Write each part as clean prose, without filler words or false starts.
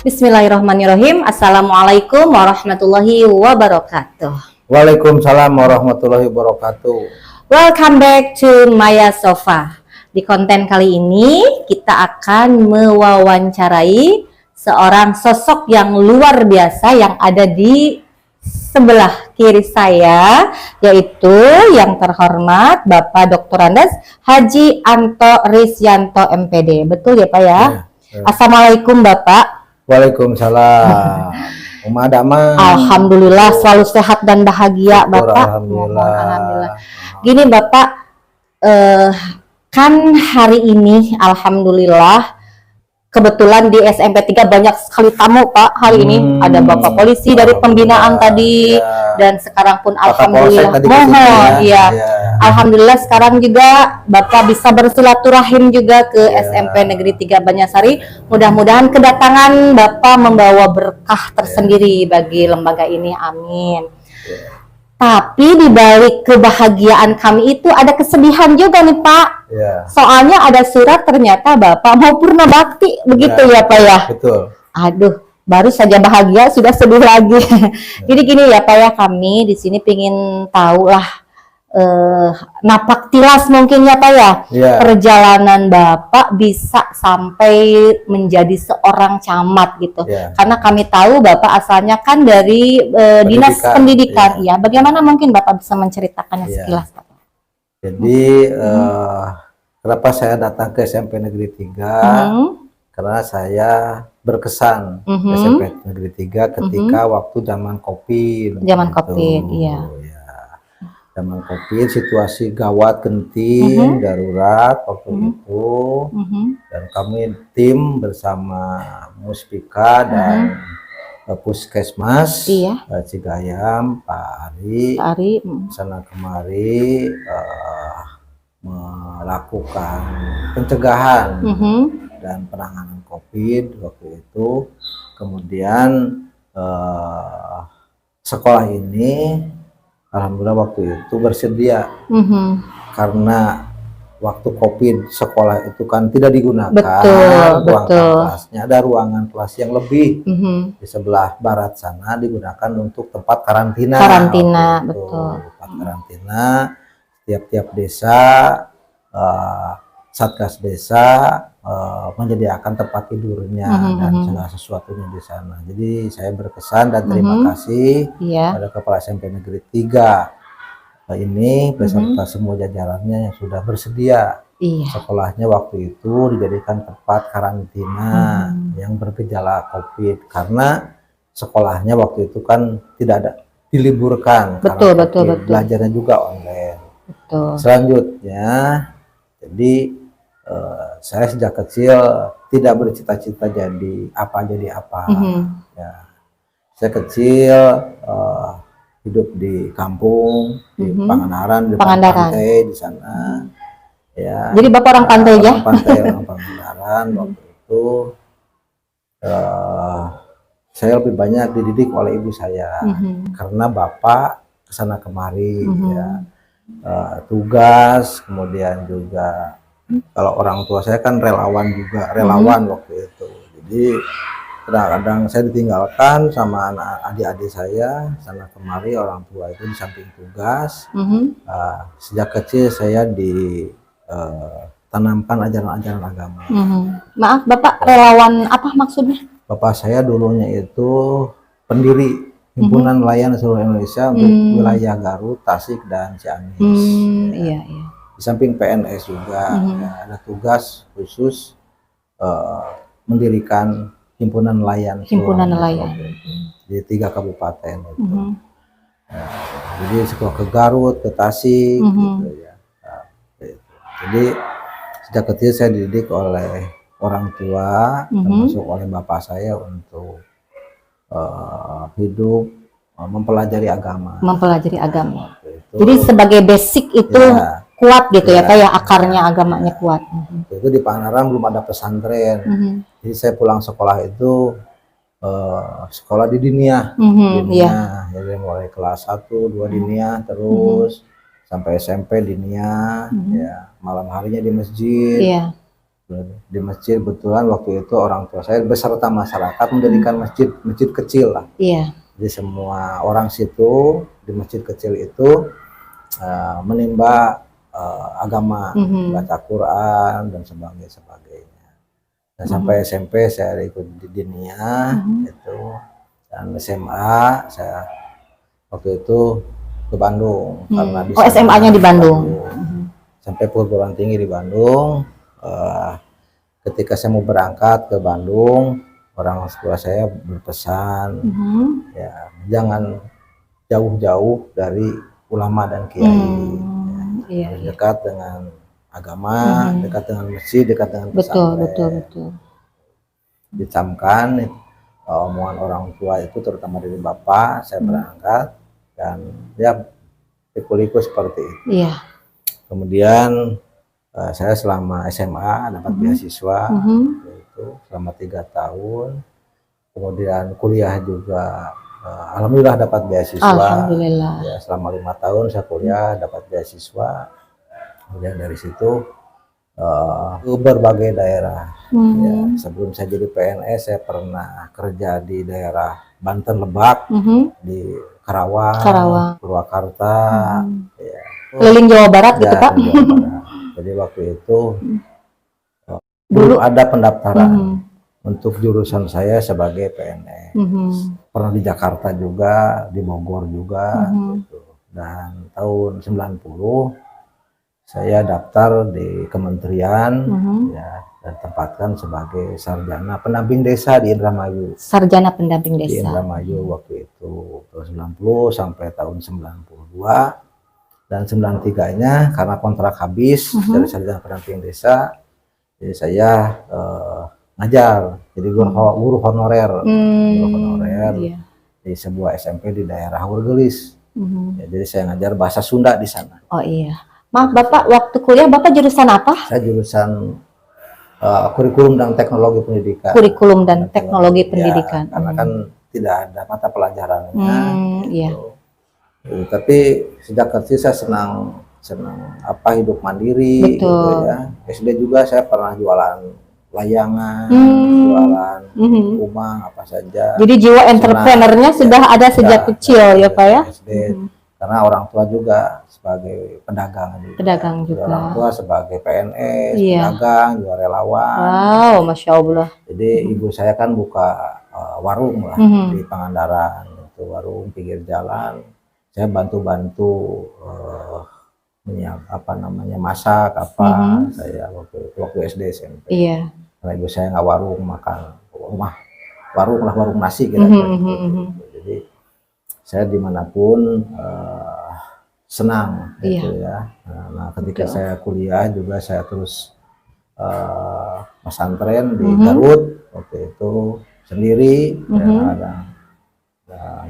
Bismillahirrahmanirrahim. Assalamualaikum warahmatullahi wabarakatuh. Waalaikumsalam warahmatullahi wabarakatuh. Welcome back to Maya Sofa. Di konten kali ini kita akan mewawancarai seorang sosok yang luar biasa yang ada di sebelah kiri saya, yaitu yang terhormat Bapak Dr. Andes Haji Anto Risyanto MPD. Betul ya Pak ya? Assalamualaikum Bapak. Waalaikumsalam. Alhamdulillah selalu sehat dan bahagia Bapak. Alhamdulillah. Gini Bapak, kan hari ini alhamdulillah kebetulan di SMP 3 banyak sekali tamu Pak hari ini. Ada Bapak polisi dari pembinaan tadi dan sekarang pun alhamdulillah alhamdulillah sekarang juga Bapak bisa bersilaturahim juga ke SMP Negeri 3 Banyarsari. Mudah-mudahan kedatangan Bapak membawa berkah tersendiri bagi lembaga ini. Amin. Tapi di balik kebahagiaan kami itu ada kesedihan juga nih Pak. Soalnya ada surat ternyata Bapak mau purna bakti, begitu ya Pak ya? Betul. Aduh, baru saja bahagia sudah sedih lagi. Jadi gini ya Pak ya, kami di sini pingin tahu lah napak tilas mungkin ya Pak ya, perjalanan Bapak bisa sampai menjadi seorang camat gitu. Karena kami tahu Bapak asalnya kan dari dinas pendidikan. Ya, bagaimana mungkin Bapak bisa menceritakannya sekilas Pak? Jadi kenapa saya datang ke SMP Negeri 3? Karena saya berkesan ke SMP Negeri 3 ketika waktu zaman Covid. Zaman Covid, iya. Zaman Covid, situasi gawat, genting, darurat waktu itu, dan kami tim bersama Muspika dan Puskesmas Cigayam, Pak Ari, sana kemari melakukan pencegahan dan penanganan Covid waktu itu. Kemudian sekolah ini alhamdulillah waktu itu bersedia, karena waktu Covid sekolah itu kan tidak digunakan. Ruangan kelasnya, ada ruangan kelas yang lebih di sebelah barat sana digunakan untuk tempat karantina. Tempat karantina. Tiap-tiap desa, satgas desa menyediakan tempat tidurnya dan segala sesuatunya di sana. Jadi saya berkesan dan terima kasih pada Kepala SMP Negeri 3 ini beserta semua jajarannya yang sudah bersedia sekolahnya waktu itu dijadikan tempat karantina yang bergejala Covid, karena sekolahnya waktu itu kan tidak ada diliburkan. Betul. Belajarnya juga online. Selanjutnya, jadi saya sejak kecil tidak bercita-cita jadi apa. Saya kecil hidup di kampung, di Pangandaran, di pantai di sana. Ya. Jadi Bapak orang pantai ya? Orang Pangandaran. Waktu itu saya lebih banyak dididik oleh ibu saya, karena Bapak kesana kemari, tugas, kemudian juga kalau orang tua saya kan relawan waktu itu. Jadi kadang-kadang saya ditinggalkan sama adik-adik saya sana kemari, orang tua itu di samping tugas. Sejak kecil saya ditanamkan ajaran-ajaran agama. Maaf Bapak, relawan apa maksudnya? Bapak saya dulunya itu pendiri Himpunan Nelayan Seluruh Indonesia untuk wilayah Garut, Tasik, dan Ciamis. Di samping PNS juga ada tugas khusus mendirikan Himpunan Nelayan. Di 3 kabupaten itu. Jadi sekolah ke Garut, ke Tasik, gitu ya. Jadi sejak kecil saya dididik oleh orang tua, termasuk oleh bapak saya untuk hidup mempelajari agama. Jadi sebagai basic itu kuat gitu ya Pak ya, akarnya agamanya kuat. Itu di Pangandaran belum ada pesantren. Jadi saya pulang sekolah itu sekolah di Diniyah. Jadi mulai kelas 1, 2 Diniyah, terus sampai SMP Diniyah, ya malam harinya di masjid. di masjid. Kebetulan waktu itu orang tua saya beserta masyarakat mendirikan masjid kecil lah. Iya. Jadi semua orang situ di masjid kecil itu menimba agama, baca Quran dan sebagainya. Dan sampai SMP saya ikut di Diniyah itu, dan SMA saya waktu itu ke Bandung karena di SMA-nya di Bandung. Sampai perguruan tinggi di Bandung. Ketika saya mau berangkat ke Bandung, orang tua saya berpesan, ya jangan jauh-jauh dari ulama dan kiai, harus dekat dengan agama, dekat dengan masjid, dekat dengan pesantren. Betul. Dicamkan omongan orang tua itu, terutama dari bapak, saya berangkat dan ya liku-liku seperti itu. Iya. Kemudian saya selama SMA dapat beasiswa itu selama 3 tahun. Kemudian kuliah juga alhamdulillah dapat beasiswa. Alhamdulillah. Ya, selama 5 tahun saya kuliah dapat beasiswa. Kemudian dari situ ke berbagai daerah. Ya, sebelum saya jadi PNS saya pernah kerja di daerah Banten, Lebak, di Karawang, Purwakarta. Ya. Keliling Jawa Barat gitu Pak. Jadi waktu itu dulu ada pendaftaran untuk jurusan saya sebagai PNS. Pernah di Jakarta juga, di Bogor juga, gitu. Dan tahun 90 saya daftar di kementerian, ya, dan tempatkan sebagai sarjana pendamping desa di Indramayu. Sarjana pendamping desa di Indramayu waktu itu tahun 90 sampai tahun 92. Dan 93-nya karena kontrak habis dari sarjana pendamping desa, jadi saya ngajar, jadi guru honorer, di sebuah SMP di daerah Hurgelis. Ya, jadi saya ngajar bahasa Sunda di sana. Oh iya. Maaf Bapak, waktu kuliah Bapak jurusan apa? Saya jurusan kurikulum dan teknologi pendidikan. Kurikulum dan teknologi pendidikan. Ya, karena kan tidak ada mata pelajarannya. Gitu. Tapi sejak kecil saya senang apa hidup mandiri. Betul. Gitu ya. SD juga saya pernah jualan layangan, jualan rumah apa saja. Jadi jiwa entrepreneurnya sudah ada sejak kecil ya Pak ya. SD. Karena orang tua juga sebagai pedagang. Pedagang juga. Orang tua sebagai PNS, pedagang, juga relawan. Wow, Masya Allah. Jadi ibu saya kan buka warung lah di Pangandaran, itu warung pinggir jalan. Saya bantu-bantu masak apa saya waktu SD SMP. Iya. Karena ibu saya nggak warung, makan warung nasi kira-kira. Jadi saya dimanapun senang gitu ya. Nah ketika saya kuliah juga saya terus pesantren di Garut waktu itu sendiri.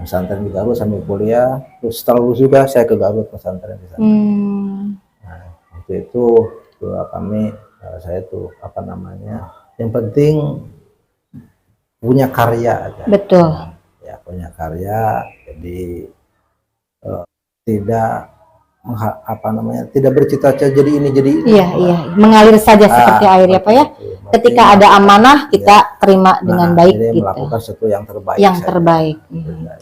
Pesantren di Garut sambil kuliah, terus setelah lulus juga saya ke Garut pesantren di sana. Nah, waktu itu saya tuh yang penting punya karya aja. Betul. Ya punya karya, jadi tidak bercita-cita jadi ini. Iya, mengalir saja seperti air ya Pak ya. Ketika ada amanah kita terima dengan baik gitu. Melakukan sesuatu yang terbaik. Yang terbaik.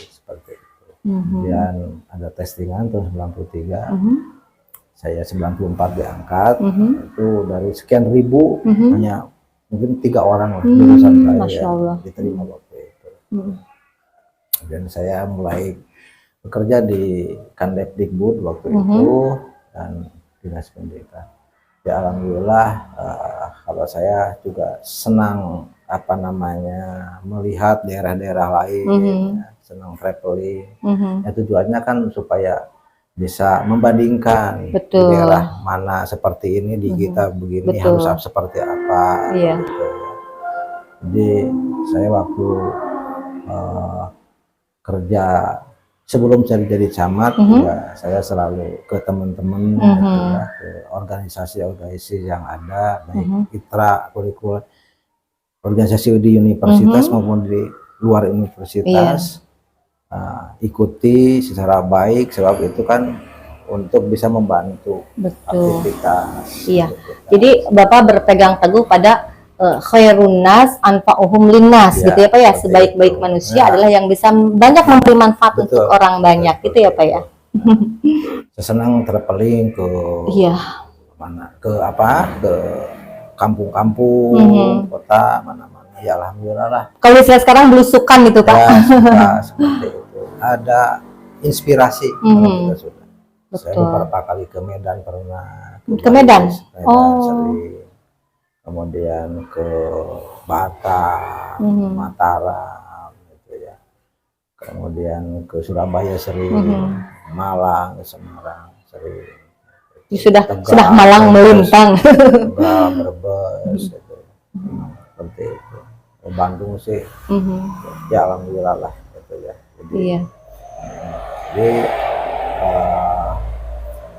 Seperti itu. Kemudian ada testingan tahun 93. Saya 94 diangkat. Itu dari sekian ribu hanya mungkin 3 orang jurusan saya yang diterima waktu itu. Dan saya mulai bekerja di Kandekdikbud waktu itu dan dinas pendidikan. Ya alhamdulillah, kalau saya juga senang melihat daerah-daerah lain, ya, senang traveling. Ya, tujuannya kan supaya bisa membandingkan di daerah mana seperti ini di kita begini harus seperti apa. Gitu. Jadi saya waktu kerja sebelum saya jadi camat, ya, saya selalu ke teman-teman, ke organisasi-organisasi yang ada, baik ITRA, kurikulum, organisasi di universitas maupun di luar universitas, ikuti secara baik, sebab itu kan untuk bisa membantu Betul. aktivitas. Iya. aktivitas. Jadi Bapak berpegang teguh pada khairun nas anfa'uhum linnas, Ya, gitu ya Pak ya. seperti Sebaik-baik itu. manusia Nah, adalah yang bisa banyak memberi manfaat betul, untuk orang banyak, betul, gitu ya Pak ya. Saya senang traveling ke Iya. mana, ke kampung-kampung, kota mana-mana. Ya alhamdulillah lah. Kalau istilah sekarang belusukan itu Pak. Ya, suka seperti itu. Ada inspirasi kalau kita sudah. Saya Betul. beberapa kali ke Medan pernah. Ke Medan? Sering. Kemudian ke Batam, Mataram, gitu ya. Kemudian ke Surabaya sering, Malang, Semarang sering. Sudah Tegal, malang melintang. Tegal, Brebes, gitu. Seperti itu. Ke Bandung sih, ya alhamdulillah lah, gitu ya. Jadi, Iya. Jadi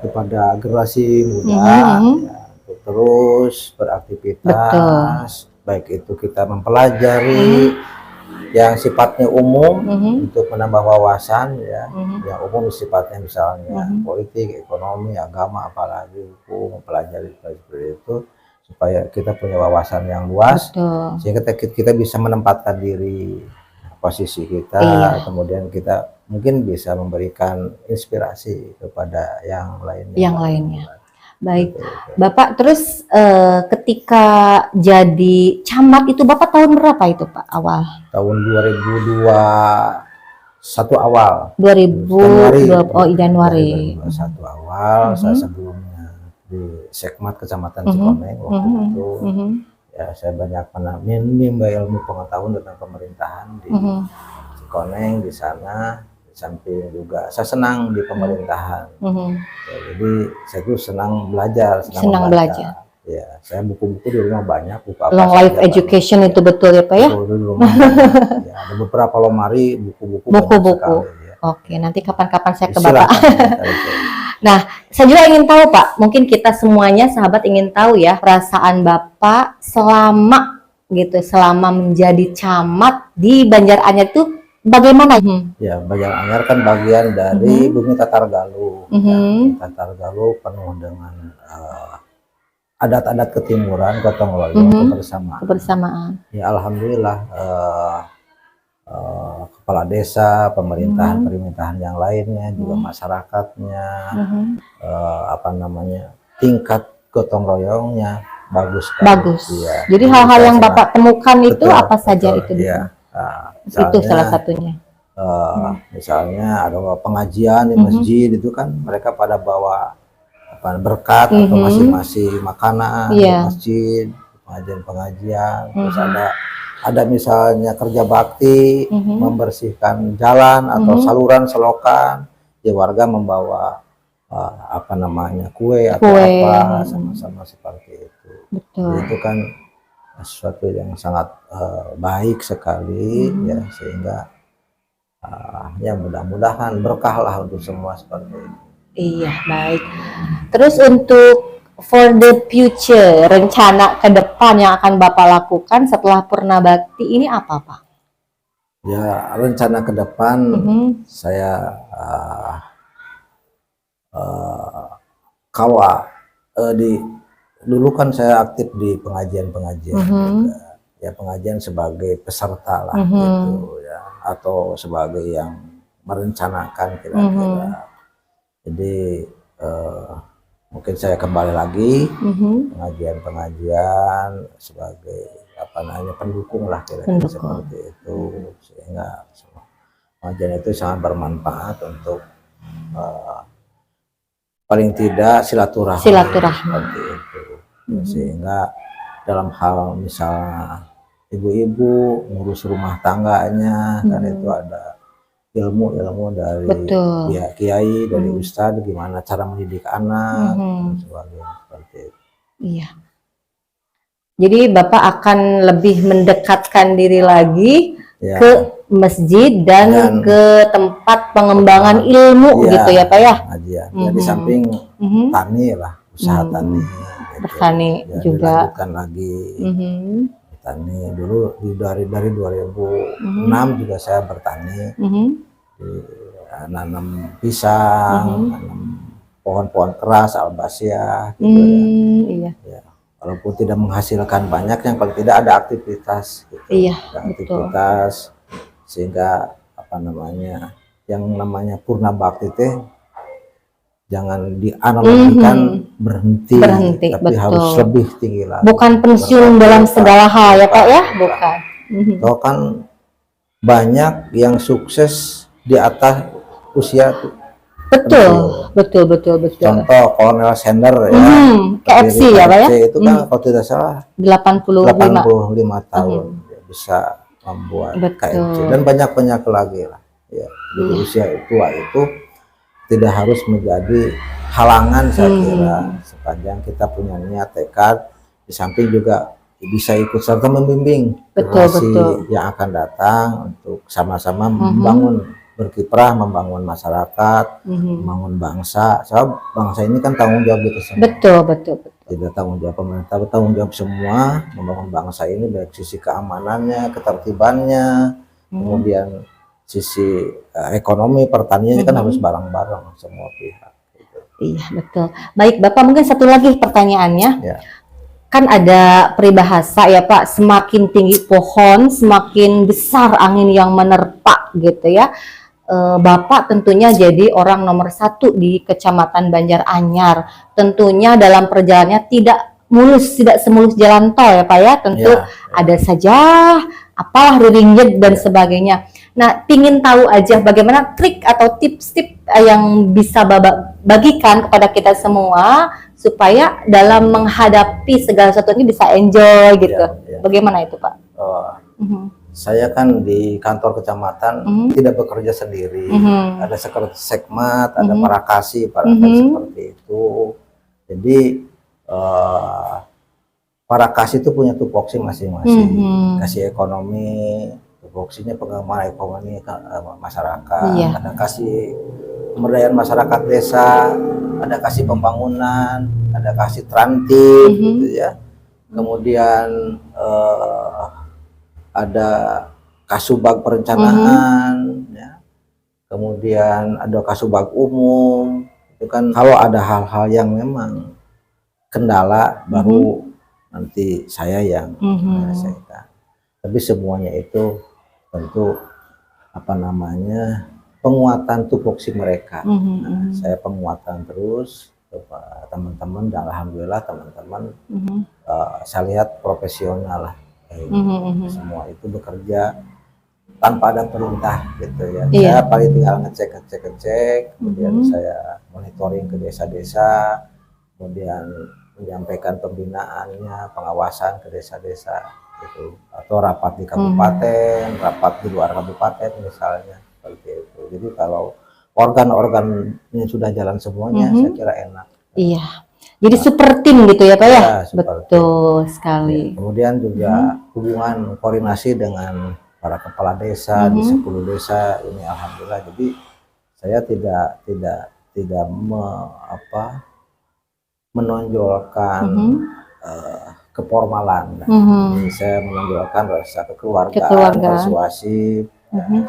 kepada generasi muda ya, untuk terus beraktivitas, baik itu kita mempelajari yang sifatnya umum untuk menambah wawasan ya, yang umum sifatnya misalnya politik, ekonomi, agama, apalagi hukum, mempelajari seperti itu supaya kita punya wawasan yang luas. Betul. Sehingga kita bisa menempatkan diri posisi kita, kemudian kita mungkin bisa memberikan inspirasi kepada yang lainnya. Baik, Bapak terus ketika jadi camat itu Bapak tahun berapa itu Pak awal? Tahun 2021 awal. 2020 Januari. 2021 awal, saya sebelumnya di Sekmat Kecamatan Cikoneng waktu itu. Ya, saya banyak menimba ilmu pengetahuan tentang pemerintahan di Cikoneng di sana. Di samping juga saya senang di pemerintahan. Ya, jadi saya tuh senang belajar, senang belajar. Ya, saya buku-buku di rumah banyak, buku apa Long life education itu betul ya Pak ya? Di rumah ya, ada beberapa lemari buku-buku. Ya. Oke, nanti kapan-kapan saya ke Bapak. Nah, saya juga ingin tahu Pak, mungkin kita semuanya sahabat ingin tahu ya perasaan Bapak selama menjadi camat di Banjaranyar itu bagaimana? Ya, Banjaranyar kan bagian dari Bumi Tatargaluh. Ya, Tatargaluh penuh dengan adat-adat ketimuran, gotong royong, kebersamaan. Ya, alhamdulillah kepala desa, pemerintahan yang lainnya, juga masyarakatnya, tingkat gotong royongnya bagus. Ya. Jadi hal-hal yang Bapak temukan itu apa saja itu? Ya. Itu salah satunya. Misalnya ada pengajian di masjid itu kan mereka pada bawa berkat atau masing-masing makanan di masjid, pengajian. Terus ada misalnya kerja bakti, membersihkan jalan atau saluran selokan, ya warga membawa kue atau apa, sama-sama seperti itu. Betul. Itu kan sesuatu yang sangat baik sekali ya, sehingga ya mudah-mudahan berkah lah untuk semua seperti itu. Iya, baik. Terus untuk for the future, rencana ke depan yang akan Bapak lakukan setelah Purna Bakti ini apa Pak? Ya, rencana ke depan saya dulu kan saya aktif di pengajian-pengajian juga. Ya, pengajian sebagai peserta lah gitu ya, atau sebagai yang merencanakan kira-kira. Jadi mungkin saya kembali lagi pengajian sebagai pendukung lah kira-kira seperti itu, sehingga pengajian itu sangat bermanfaat untuk paling tidak silaturahmi seperti itu. Sehingga dalam hal misalnya ibu-ibu ngurus rumah tangganya kan itu ada ilmu dari kiai, dari ustadz, gimana cara mendidik anak dan sebagainya seperti itu. Iya. Jadi Bapak akan lebih mendekatkan diri lagi ke masjid dan ke tempat pengembangan ilmu gitu ya Pak ya? Ya, di samping tani lah, usaha tani. Bertani juga. Dilanjutkan lagi. Tani dulu dari 2006 juga saya bertani, nanam pisang, nanam pohon-pohon keras, albasia gitu ya. Iya. Ya, walaupun tidak menghasilkan banyak, yang paling tidak ada aktivitas gitu. Iya, Ada aktivitas sehingga apa namanya, yang namanya purna bakti teh jangan dianalogikan berhenti, tapi betul. harus lebih tinggi lagi. Bukan pensiun dalam segala hal ya Pak ya, bukan. Toh kan banyak yang sukses di atas usia tuh. Betul. Contoh Colonel Sanders ya, KFC ya Pak ya. Itu kan kalau tidak salah 85 tahun dia bisa membuat KFC, dan banyak lagi lah ya. Jadi usia tua itu tidak harus menjadi halangan saya kira, sepanjang kita punya niat, tekad, di samping juga bisa ikut serta membimbing generasi yang akan datang untuk sama-sama membangun, berkiprah, membangun masyarakat, membangun bangsa. Sebab bangsa ini kan tanggung jawab kita semua. Betul. Tidak tanggung jawab pemerintah, tanggung jawab semua membangun bangsa ini, baik sisi keamanannya, ketertibannya, kemudian sisi ekonomi, pertanian kan harus bareng-bareng semua pihak. Gitu. Iya betul. Baik Bapak, mungkin satu lagi pertanyaannya. Ya. Kan ada peribahasa ya Pak, semakin tinggi pohon, semakin besar angin yang menerpa gitu ya. Bapak tentunya jadi orang nomor 1 di Kecamatan Banjaranyar. Tentunya dalam perjalanannya tidak semulus jalan tol ya Pak ya. Tentu ada saja apalah ringgit dan sebagainya. Nah, pingin tahu aja bagaimana trik atau tips-tips yang bisa Bapak bagikan kepada kita semua supaya dalam menghadapi segala sesuatu ini bisa enjoy gitu. Bagaimana itu Pak? Saya kan di kantor kecamatan tidak bekerja sendiri. Ada sekmat, ada parakasi seperti itu. Jadi parakasi itu punya tupoksi masing-masing. Kasih ekonomi, tupoksinya pengembangan ekonomi masyarakat. Ada kasih pemberdayaan masyarakat desa, ada kasih pembangunan, ada kasih transit gitu ya. Kemudian ada kasubag perencanaan ya. Kemudian ada kasubag umum. Itu kan kalau ada hal-hal yang memang kendala baru nanti saya yang menyelesaikan. Tapi semuanya itu tentu apa namanya, penguatan tupoksi mereka. Nah, saya penguatan terus teman-teman, dan alhamdulillah teman-teman saya lihat profesional lah. Semua itu bekerja tanpa ada perintah gitu ya. Saya paling tinggal ngecek, kemudian saya monitoring ke desa-desa, kemudian menyampaikan pembinaannya, pengawasan ke desa-desa gitu, atau rapat di kabupaten, rapat di luar kabupaten misalnya, seperti itu. Jadi kalau organ-organnya sudah jalan semuanya, saya kira enak. Iya. Jadi super tim gitu ya Pak ya? Betul sekali. Ya, kemudian juga hubungan koordinasi dengan para kepala desa di 10 desa ini alhamdulillah. Jadi saya tidak menonjolkan keformalan. Jadi saya menonjolkan rasa kekeluargaan, persuasif,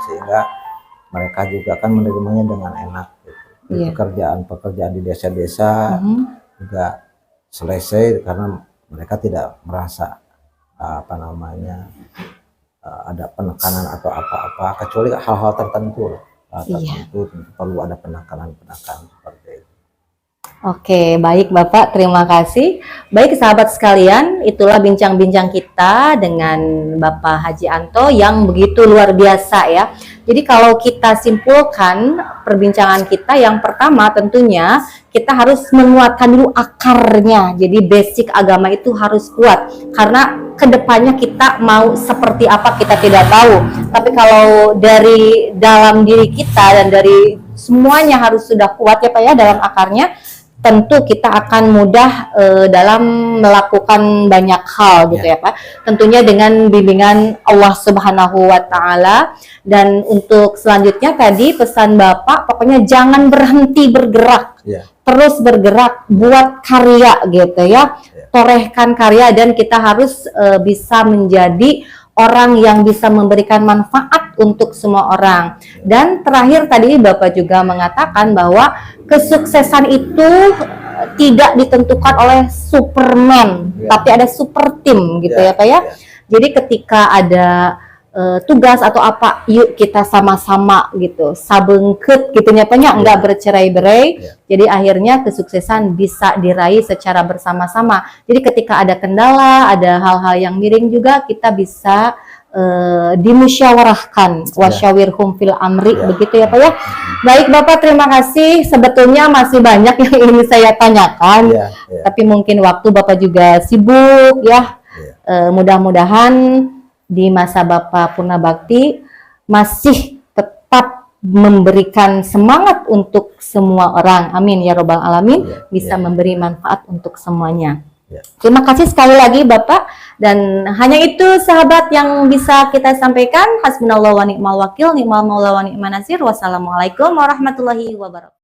sehingga mereka juga kan menerimanya dengan enak. Gitu. Pekerjaan di desa-desa juga selesai karena mereka tidak merasa ada penekanan atau apa-apa, kecuali hal-hal tertentu perlu ada penekanan seperti itu. Oke, baik Bapak, terima kasih. Baik sahabat sekalian, itulah bincang-bincang kita dengan Bapak Haji Anto yang begitu luar biasa ya. Jadi kalau kita simpulkan perbincangan kita, yang pertama tentunya kita harus menguatkan dulu akarnya. Jadi basic agama itu harus kuat, karena kedepannya kita mau seperti apa kita tidak tahu. Tapi kalau dari dalam diri kita dan dari semuanya harus sudah kuat ya Pak ya dalam akarnya, tentu kita akan mudah dalam melakukan banyak hal gitu ya Pak. Tentunya dengan bimbingan Allah Subhanahu wa Ta'ala. Dan untuk selanjutnya tadi pesan Bapak, pokoknya jangan berhenti bergerak, terus bergerak, buat karya gitu ya, torehkan karya, dan kita harus bisa menjadi orang yang bisa memberikan manfaat untuk semua orang. Dan terakhir tadi Bapak juga mengatakan bahwa kesuksesan itu tidak ditentukan oleh Superman, tapi ada super team gitu ya Pak ya. Jadi ketika ada tugas atau apa, yuk kita sama-sama gitu, sabengket gitu ya Pak ya, enggak bercerai-berai. Jadi akhirnya kesuksesan bisa diraih secara bersama-sama. Jadi ketika ada kendala, ada hal-hal yang miring juga, kita bisa dimusyawarahkan, wasyawirhum fil amri, begitu ya Pak ya. Baik Bapak, terima kasih. Sebetulnya masih banyak yang ingin saya tanyakan, tapi mungkin waktu Bapak juga sibuk ya. Mudah-mudahan di masa Bapak Purna Bakti masih tetap memberikan semangat untuk semua orang. Amin ya robbal alamin, bisa memberi manfaat untuk semuanya. Terima kasih sekali lagi Bapak, dan hanya itu sahabat yang bisa kita sampaikan. Hasbunallahu wa ni'mal wakil, ni'mal maula wa ni'man nasir. Wassalamualaikum warahmatullahi wabarakatuh.